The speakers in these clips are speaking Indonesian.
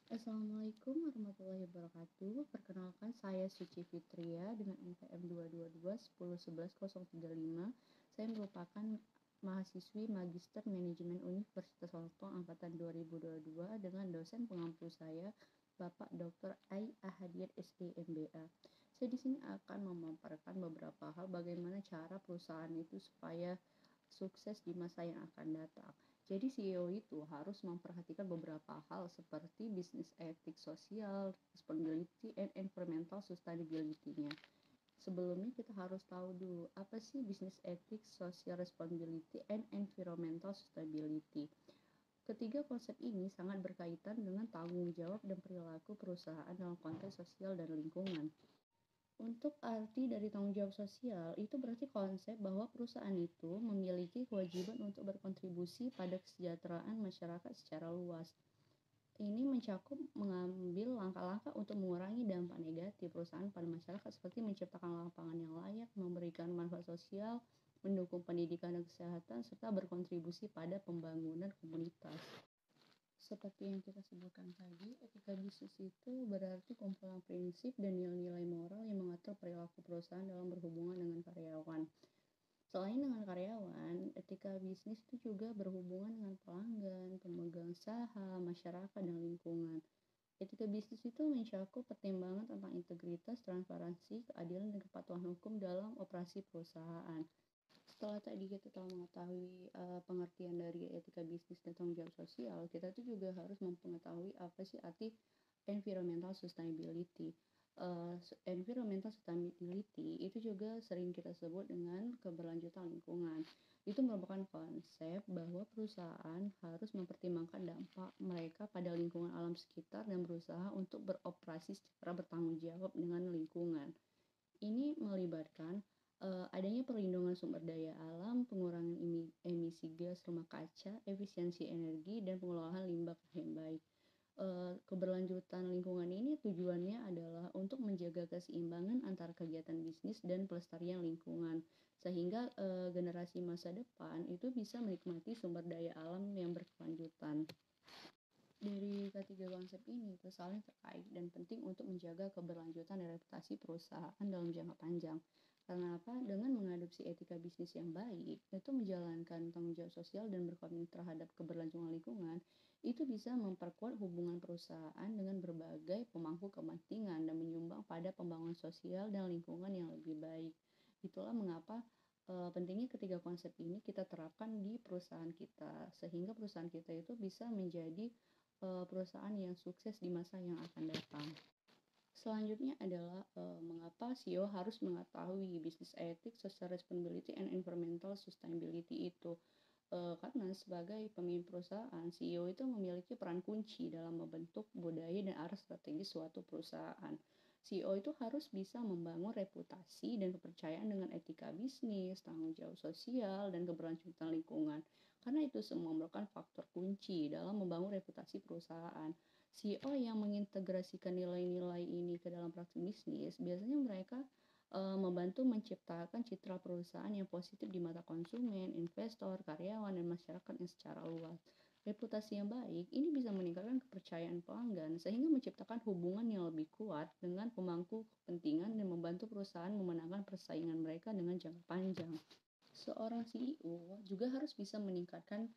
Assalamualaikum warahmatullahi wabarakatuh. Perkenalkan saya Suci Fitria dengan NPM 222 10 11 035. Saya merupakan mahasiswi Magister Manajemen Universitas Hongkong angkatan 2022 dengan dosen pengampu saya Bapak Dr. Ai Ahadiat SD MBA. Saya di sini akan memaparkan beberapa hal bagaimana cara perusahaan itu supaya sukses di masa yang akan datang. Jadi CEO itu harus memperhatikan beberapa hal seperti business ethics, sosial, responsibility, and environmental sustainability-nya. Sebelumnya kita harus tahu dulu apa sih business ethics, social responsibility, and environmental sustainability. Ketiga konsep ini sangat berkaitan dengan tanggung jawab dan perilaku perusahaan dalam konteks sosial dan lingkungan. Untuk arti dari tanggung jawab sosial, itu berarti konsep bahwa perusahaan itu memiliki kewajiban untuk berkontribusi pada kesejahteraan masyarakat secara luas. Ini mencakup mengambil langkah-langkah untuk mengurangi dampak negatif perusahaan pada masyarakat seperti menciptakan lapangan yang layak, memberikan manfaat sosial, mendukung pendidikan dan kesehatan, serta berkontribusi pada pembangunan komunitas. Seperti yang kita sebutkan tadi, etika bisnis itu berarti kumpulan prinsip dan nilai-nilai moral yang mengatur perilaku perusahaan dalam berhubungan dengan karyawan. Selain dengan karyawan, etika bisnis itu juga berhubungan dengan pelanggan, pemegang saham, masyarakat, dan lingkungan. Etika bisnis itu mencakup pertimbangan tentang integritas, transparansi, keadilan, dan kepatuhan hukum dalam operasi perusahaan. Setelah tadi kita telah mengetahui pengertian dari etika bisnis dan tanggung jawab sosial, kita tuh juga harus mengetahui apa sih arti environmental sustainability. Environmental sustainability itu juga sering kita sebut dengan keberlanjutan lingkungan. Itu merupakan konsep bahwa perusahaan harus mempertimbangkan dampak mereka pada lingkungan alam sekitar dan berusaha untuk beroperasi secara bertanggung jawab dengan lingkungan. Ini melibatkan adanya perlindungan sumber daya alam, pengurangan emisi gas rumah kaca, efisiensi energi, dan pengelolaan limbah yang baik. Keberlanjutan lingkungan ini tujuannya adalah untuk menjaga keseimbangan antara kegiatan bisnis dan pelestarian lingkungan, sehingga generasi masa depan itu bisa menikmati sumber daya alam yang berkelanjutan. Dari ketiga konsep ini itu saling terkait dan penting untuk menjaga keberlanjutan dan reputasi perusahaan dalam jangka panjang. Karena apa? Dengan mengadopsi etika bisnis yang baik, itu menjalankan tanggung jawab sosial dan berkomitmen terhadap keberlangsungan lingkungan, itu bisa memperkuat hubungan perusahaan dengan berbagai pemangku kepentingan dan menyumbang pada pembangunan sosial dan lingkungan yang lebih baik. Itulah mengapa pentingnya ketiga konsep ini kita terapkan di perusahaan kita, sehingga perusahaan kita itu bisa menjadi perusahaan yang sukses di masa yang akan datang. Selanjutnya adalah mengapa CEO harus mengetahui business ethics, social responsibility, and environmental sustainability itu. Karena sebagai pemimpin perusahaan, CEO itu memiliki peran kunci dalam membentuk budaya dan arah strategis suatu perusahaan. CEO itu harus bisa membangun reputasi dan kepercayaan dengan etika bisnis, tanggung jawab sosial, dan keberlanjutan lingkungan. Karena itu semua merupakan faktor kunci dalam membangun reputasi perusahaan. CEO yang mengintegrasikan nilai-nilai ini ke dalam praktik bisnis, biasanya mereka membantu menciptakan citra perusahaan yang positif di mata konsumen, investor, karyawan, dan masyarakat yang secara luas. Reputasi yang baik ini bisa meningkatkan kepercayaan pelanggan sehingga menciptakan hubungan yang lebih kuat dengan pemangku kepentingan dan membantu perusahaan memenangkan persaingan mereka dengan jangka panjang. Seorang CEO juga harus bisa meningkatkan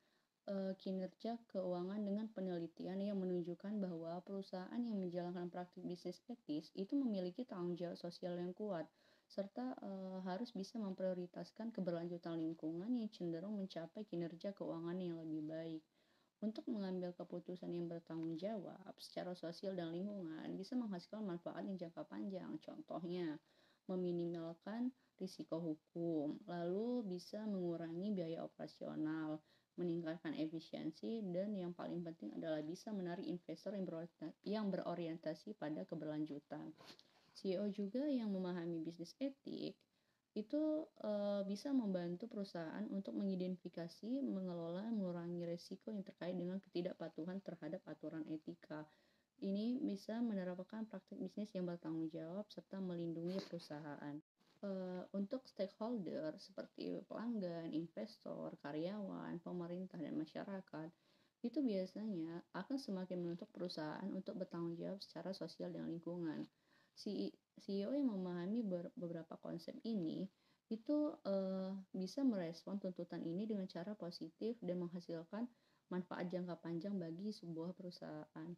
kinerja keuangan dengan penelitian yang menunjukkan bahwa perusahaan yang menjalankan praktik bisnis etis itu memiliki tanggung jawab sosial yang kuat, serta harus bisa memprioritaskan keberlanjutan lingkungan yang cenderung mencapai kinerja keuangan yang lebih baik. Untuk mengambil keputusan yang bertanggung jawab secara sosial dan lingkungan bisa menghasilkan manfaat yang jangka panjang. Contohnya, meminimalkan risiko hukum, lalu bisa mengurangi biaya operasional, meningkatkan efisiensi, dan yang paling penting adalah bisa menarik investor yang berorientasi pada keberlanjutan. CEO juga yang memahami bisnis etik itu bisa membantu perusahaan untuk mengidentifikasi, mengelola, mengurangi risiko yang terkait dengan ketidakpatuhan terhadap aturan etika. Ini bisa menerapkan praktik bisnis yang bertanggung jawab serta melindungi perusahaan. Untuk stakeholder seperti pelanggan, investor, karyawan, pemerintah, dan masyarakat, itu biasanya akan semakin menuntut perusahaan untuk bertanggung jawab secara sosial dan lingkungan. CEO yang memahami beberapa konsep ini itu bisa merespon tuntutan ini dengan cara positif dan menghasilkan manfaat jangka panjang bagi sebuah perusahaan.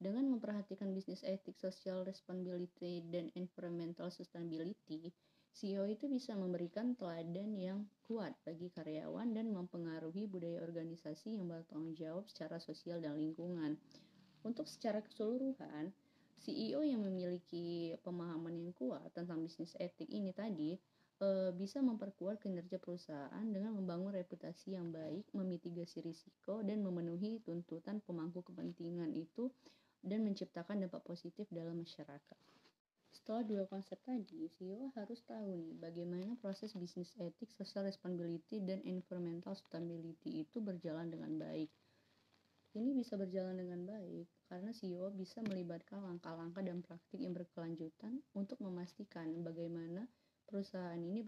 Dengan memperhatikan bisnis etik, social responsibility, dan environmental sustainability, CEO itu bisa memberikan teladan yang kuat bagi karyawan dan mempengaruhi budaya organisasi yang bertanggung jawab secara sosial dan lingkungan. Untuk secara keseluruhan, CEO yang memiliki pemahaman yang kuat tentang bisnis etik ini tadi bisa memperkuat kinerja perusahaan dengan membangun reputasi yang baik, memitigasi risiko, dan memenuhi tuntutan pemangku kepentingan itu dan menciptakan dampak positif dalam masyarakat. Setelah dua konsep tadi, CEO harus tahu nih bagaimana proses bisnis etik, social responsibility, dan environmental sustainability itu berjalan dengan baik. Ini bisa berjalan dengan baik karena CEO bisa melibatkan langkah-langkah dan praktik yang berkelanjutan untuk memastikan bagaimana perusahaan ini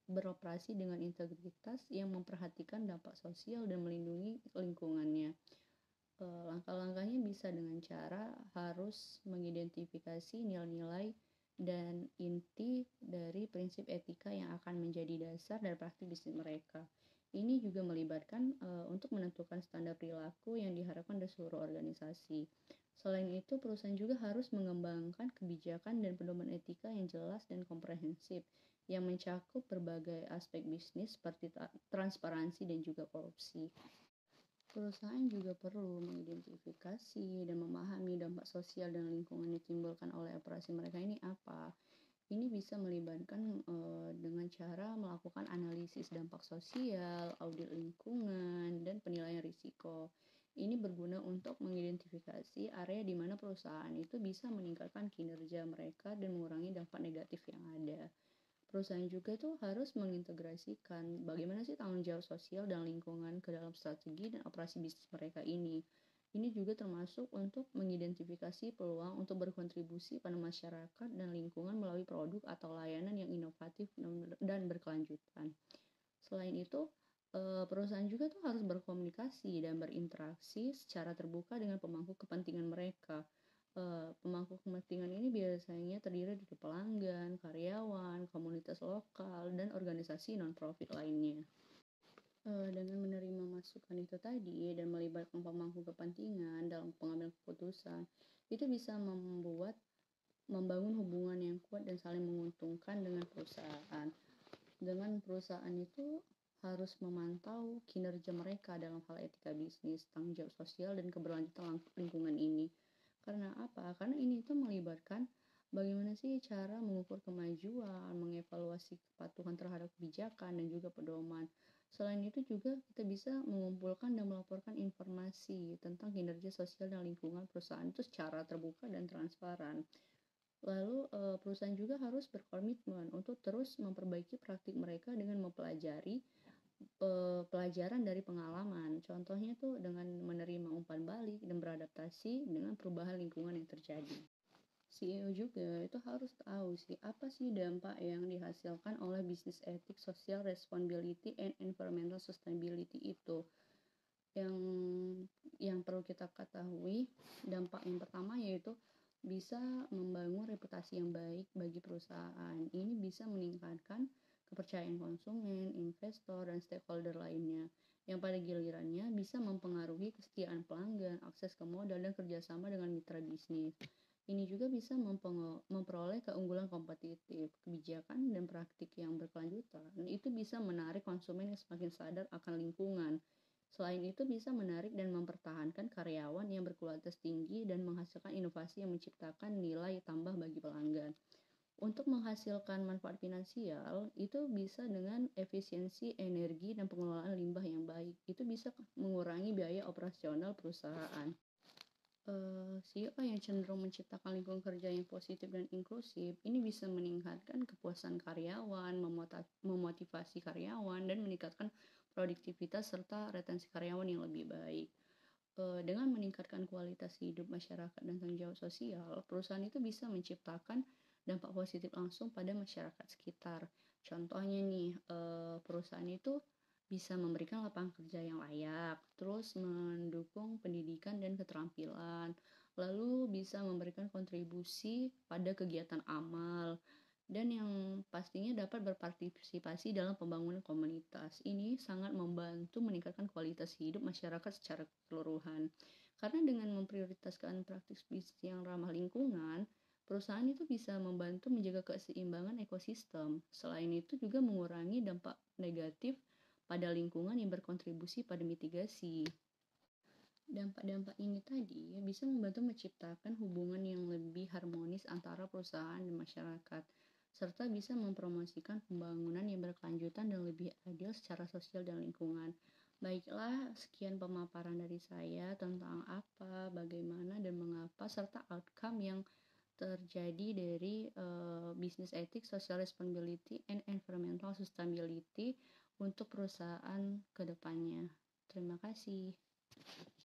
beroperasi dengan integritas yang memperhatikan dampak sosial dan melindungi lingkungannya. Langkah-langkahnya bisa dengan cara harus mengidentifikasi nilai-nilai dan inti dari prinsip etika yang akan menjadi dasar dari praktik bisnis mereka. Ini juga melibatkan untuk menentukan standar perilaku yang diharapkan dari seluruh organisasi. Selain itu, perusahaan juga harus mengembangkan kebijakan dan pedoman etika yang jelas dan komprehensif yang mencakup berbagai aspek bisnis seperti transparansi dan juga korupsi. Perusahaan juga perlu mengidentifikasi dan memahami dampak sosial dan lingkungan yang ditimbulkan oleh operasi mereka ini apa. Ini bisa melibatkan dengan cara melakukan analisis dampak sosial, audit lingkungan, dan penilaian risiko. Ini berguna untuk mengidentifikasi area di mana perusahaan itu bisa meningkatkan kinerja mereka dan mengurangi dampak negatif yang ada. Perusahaan juga tuh harus mengintegrasikan bagaimana sih tanggung jawab sosial dan lingkungan ke dalam strategi dan operasi bisnis mereka ini. Ini juga termasuk untuk mengidentifikasi peluang untuk berkontribusi pada masyarakat dan lingkungan melalui produk atau layanan yang inovatif dan berkelanjutan. Selain itu, perusahaan juga tuh harus berkomunikasi dan berinteraksi secara terbuka dengan pemangku kepentingan mereka. Pemangku kepentingan ini biasanya terdiri dari pelanggan, karyawan, komunitas lokal, dan organisasi non-profit lainnya. Dengan menerima masukan itu tadi dan melibatkan pemangku kepentingan dalam pengambilan keputusan, itu bisa membangun hubungan yang kuat dan saling menguntungkan dengan perusahaan. Dengan perusahaan itu harus memantau kinerja mereka dalam hal etika bisnis, tanggung jawab sosial, dan keberlanjutan lingkungan ini. Karena apa? Karena ini itu melibatkan bagaimana sih cara mengukur kemajuan, mengevaluasi kepatuhan terhadap kebijakan, dan juga pedoman. Selain itu juga kita bisa mengumpulkan dan melaporkan informasi tentang kinerja sosial dan lingkungan perusahaan itu secara terbuka dan transparan. Lalu perusahaan juga harus berkomitmen untuk terus memperbaiki praktik mereka dengan mempelajari pelajaran dari pengalaman. Contohnya tuh dengan menerima umpan balik dan beradaptasi dengan perubahan lingkungan yang terjadi. CEO juga itu harus tahu sih apa sih dampak yang dihasilkan oleh bisnis etik, social responsibility, and environmental sustainability itu. Yang perlu kita ketahui, dampak yang pertama yaitu bisa membangun reputasi yang baik bagi perusahaan. Ini bisa meningkatkan kepercayaan konsumen, investor, dan stakeholder lainnya, yang pada gilirannya bisa mempengaruhi kesetiaan pelanggan, akses ke modal, dan kerjasama dengan mitra bisnis. Ini juga bisa memperoleh keunggulan kompetitif, kebijakan, dan praktik yang berkelanjutan. Itu bisa menarik konsumen yang semakin sadar akan lingkungan. Selain itu bisa menarik dan mempertahankan karyawan yang berkualitas tinggi dan menghasilkan inovasi yang menciptakan nilai tambah bagi pelanggan. Untuk menghasilkan manfaat finansial, itu bisa dengan efisiensi energi dan pengelolaan limbah yang baik. Itu bisa mengurangi biaya operasional perusahaan. CEO yang cenderung menciptakan lingkungan kerja yang positif dan inklusif, ini bisa meningkatkan kepuasan karyawan, memotivasi karyawan, dan meningkatkan produktivitas serta retensi karyawan yang lebih baik. Dengan meningkatkan kualitas hidup masyarakat dan tanggung jawab sosial, perusahaan itu bisa menciptakan dampak positif langsung pada masyarakat sekitar. Contohnya nih, perusahaan itu bisa memberikan lapangan kerja yang layak, terus mendukung pendidikan dan keterampilan, lalu bisa memberikan kontribusi pada kegiatan amal, dan yang pastinya dapat berpartisipasi dalam pembangunan komunitas. Ini sangat membantu meningkatkan kualitas hidup masyarakat secara keseluruhan. Karena dengan memprioritaskan praktik bisnis yang ramah lingkungan, perusahaan itu bisa membantu menjaga keseimbangan ekosistem. Selain itu juga mengurangi dampak negatif pada lingkungan yang berkontribusi pada mitigasi. Dampak-dampak ini tadi bisa membantu menciptakan hubungan yang lebih harmonis antara perusahaan dan masyarakat, serta bisa mempromosikan pembangunan yang berkelanjutan dan lebih adil secara sosial dan lingkungan. Baiklah, sekian pemaparan dari saya tentang apa, bagaimana, dan mengapa, serta outcome yang terjadi dari business ethics, social responsibility, and environmental sustainability untuk perusahaan ke depannya. Terima kasih.